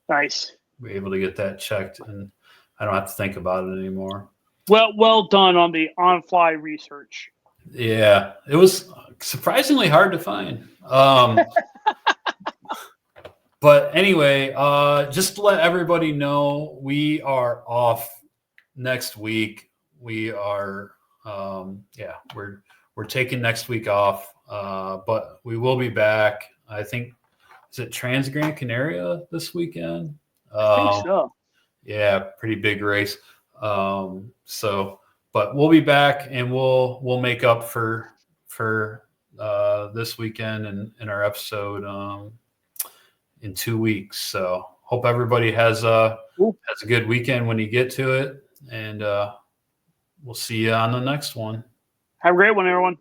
Nice. We're able to get that checked, and I don't have to think about it anymore. Well done on the on-fly research. Yeah, it was surprisingly hard to find. But anyway, just to let everybody know, we are off next week. We are, we're taking next week off, but we will be back. I think is it Trans Gran Canaria this weekend? I think so. Yeah, pretty big race. But we'll be back and we'll make up for this weekend and our episode in 2 weeks. So hope everybody has a good weekend when you get to it, and we'll see you on the next one. Have a great one, everyone.